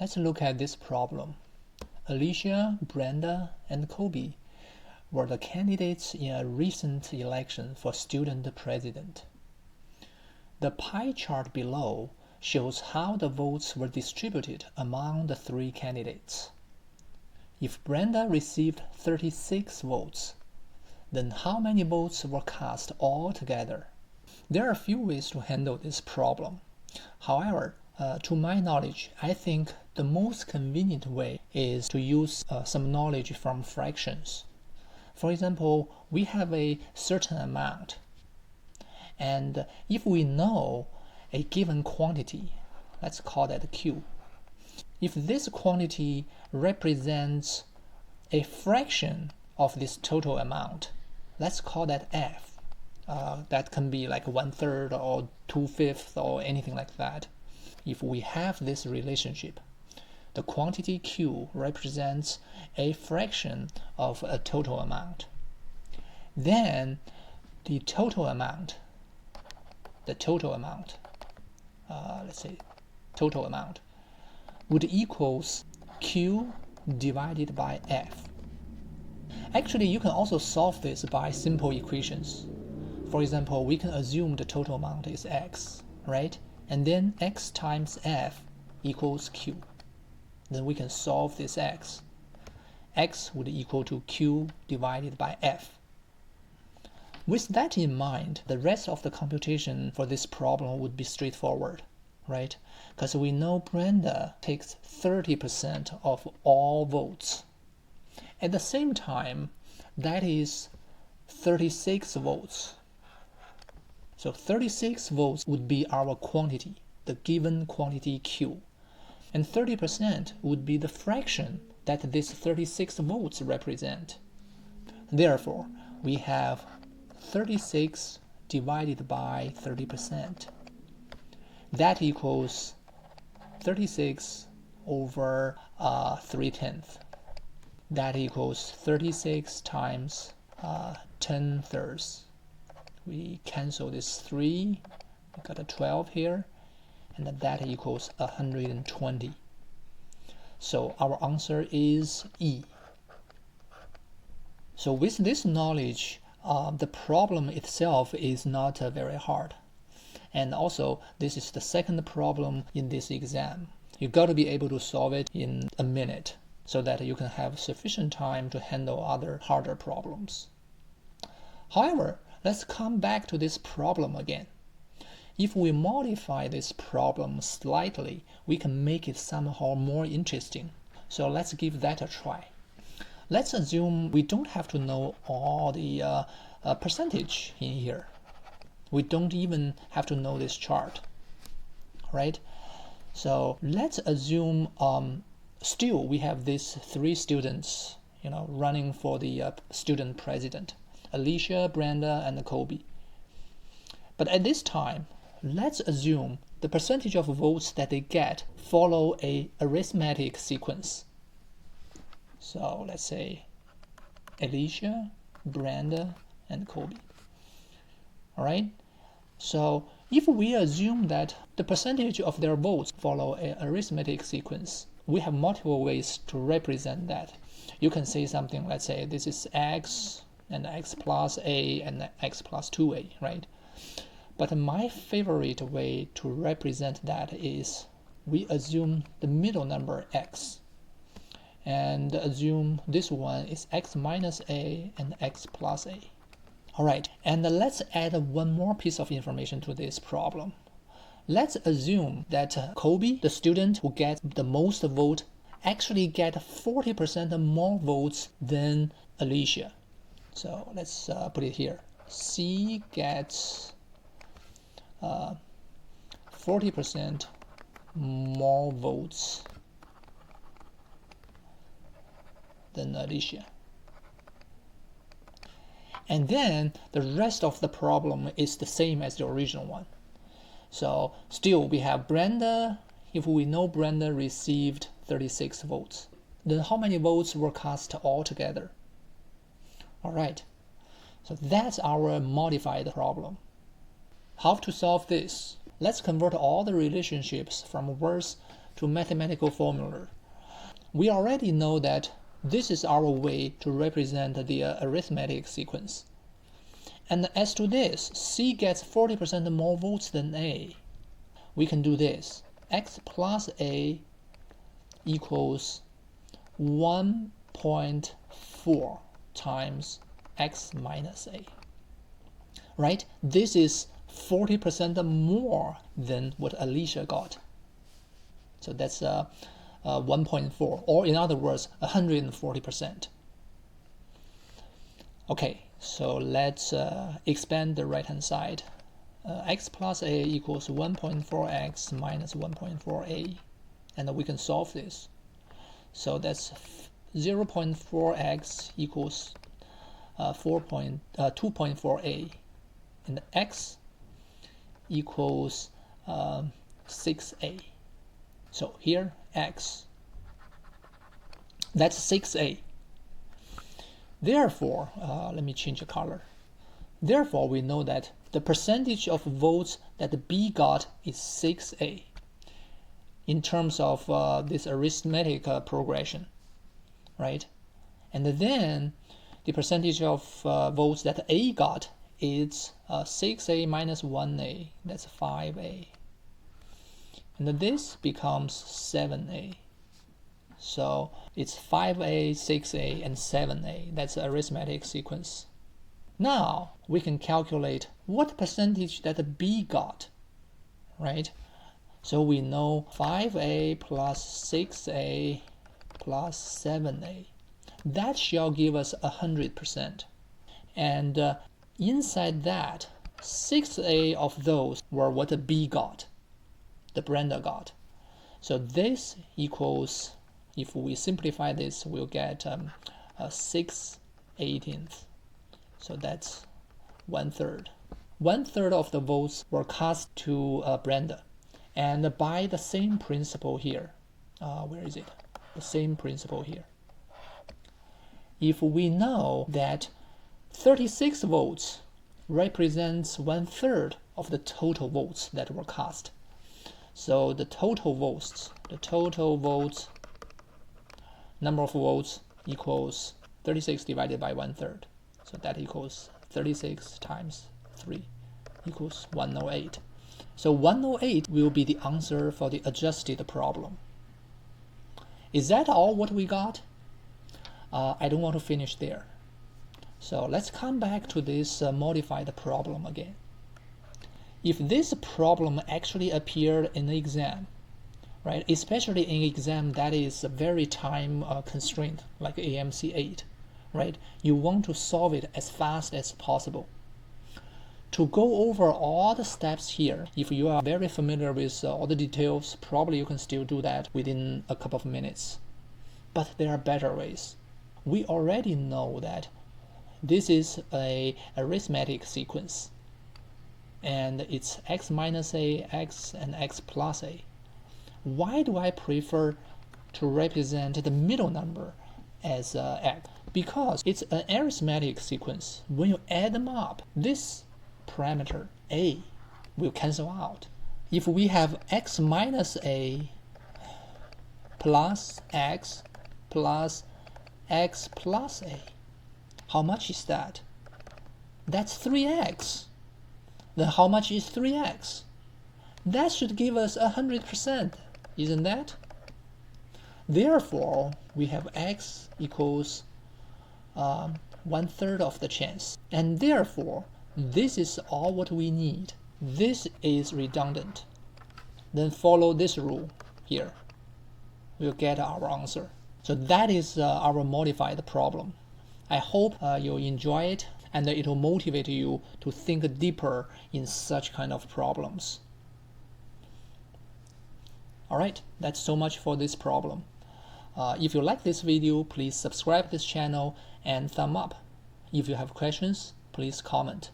Let's look at this problem. Alicia, Brenda, and Kobe were the candidates in a recent election for student president. The pie chart below shows how the votes were distributed among the three candidates. If Brenda received 36 votes, then how many votes were cast altogether? There are a few ways to handle this problem. However, to my knowledge, I think the most convenient way is to use some knowledge from fractions. For example, we have a certain amount, and if we know a given quantity, let's call that Q. If this quantity represents a fraction of this total amount, let's call that F. That can be like 1/3 or 2/5 or anything like that. If we have this relationship, the quantity Q represents a fraction of a total amount. Then the total amount, let's say total amount, would equals Q divided by F. Actually, you can also solve this by simple equations. For example, we can assume the total amount is X, right? And then X times F equals Q. Then we can solve this X. X would equal to Q divided by F. With that in mind, the rest of the computation for this problem would be straightforward, right? Because we know Brenda takes 30% of all votes. At the same time, that is 36 votes. So 36 votes would be our quantity, the given quantity Q. And 30% would be the fraction that these 36 votes represent. Therefore, we have 36 divided by 30%. That equals 36 over 3/10. That equals 36 times 10/3. We cancel this 3, we got a 12 here, and that equals 120. So our answer is E. So with this knowledge, the problem itself is not very hard. And also, this is the second problem in this exam. You got to be able to solve it in a minute so that you can have sufficient time to handle other harder problems. However, let's come back to this problem again. If we modify this problem slightly, we can make it somehow more interesting. So let's give that a try. Let's assume we don't have to know all the percentage in here. We don't even have to know this chart, right? So let's assume still we have these three students, running for the student president: Alicia, Brenda, and Kobe. But at this time, let's assume the percentage of votes that they get follow a arithmetic sequence. So let's say Alicia, Brenda, and Kobe. All right? So if we assume that the percentage of their votes follow an arithmetic sequence, we have multiple ways to represent that. You can say something, let's say this is X, and X plus A, and X plus 2A, right? But my favorite way to represent that is we assume the middle number X, and assume this one is X minus A and X plus A. All right, and let's add one more piece of information to this problem. Let's assume that Kobe, the student who gets the most vote, actually get 40% more votes than Alicia. So let's put it here. C gets 40% more votes than Alicia. And then the rest of the problem is the same as the original one. So still we have Brenda. If we know Brenda received 36 votes, then how many votes were cast altogether? All right, so that's our modified problem. How to solve this? Let's convert all the relationships from words to mathematical formula. We already know that this is our way to represent the arithmetic sequence. And as to this, C gets 40% more votes than A. We can do this. X plus A equals 1.4 times X minus A. Right? This is 40% more than what Alicia got. So that's 1.4, or in other words, 140%. Okay, so let's expand the right-hand side. X plus A equals 1.4x minus 1.4a, and we can solve this. So that's 0.4x equals 2.4a, and x equals 6a. So here x, that's 6a. Therefore, let me change the color. Therefore, we know that the percentage of votes that B got is 6a in terms of this arithmetic progression, right? And then the percentage of votes that A got is 6a minus 1a, that's 5a. And this becomes 7a. So it's 5a, 6a, and 7a. That's the arithmetic sequence. Now we can calculate what percentage that B got, right? So we know 5a plus 6a plus 7a. That shall give us 100%. And inside that, 6a of those were what B got, the Brenda got. So this equals, if we simplify this, we'll get 6/18. So that's 1/3. 1/3 of the votes were cast to Brenda. And by the same principle here, where is it? The same principle here. If we know that 36 votes represents 1/3 of the total votes that were cast. So the total votes, number of votes equals 36 divided by 1/3. So that equals 36 times 3 equals 108. So 108 will be the answer for the adjusted problem. Is that all what we got? I don't want to finish there. So let's come back to this modified problem again. If this problem actually appeared in the exam, right, especially in exam that is very time constrained, like AMC8, right, you want to solve it as fast as possible. To go over all the steps here, if you are very familiar with all the details, probably you can still do that within a couple of minutes. But there are better ways. We already know that this is a arithmetic sequence, and it's x minus a, x, and x plus a. Why do I prefer to represent the middle number as x? Because it's an arithmetic sequence. When you add them up, this parameter a will cancel out. If we have x minus a plus x plus x plus a, how much is that? That's 3x. Then how much is 3x? That should give us 100%, isn't that? Therefore, we have x equals 1/3 of the chance. And therefore, this is all what we need. This is redundant. Then follow this rule here. We'll get our answer. So that is our modified problem. I hope you'll enjoy it and it will motivate you to think deeper in such kind of problems. Alright, that's so much for this problem. If you like this video, please subscribe this channel and thumb up. If you have questions, please comment.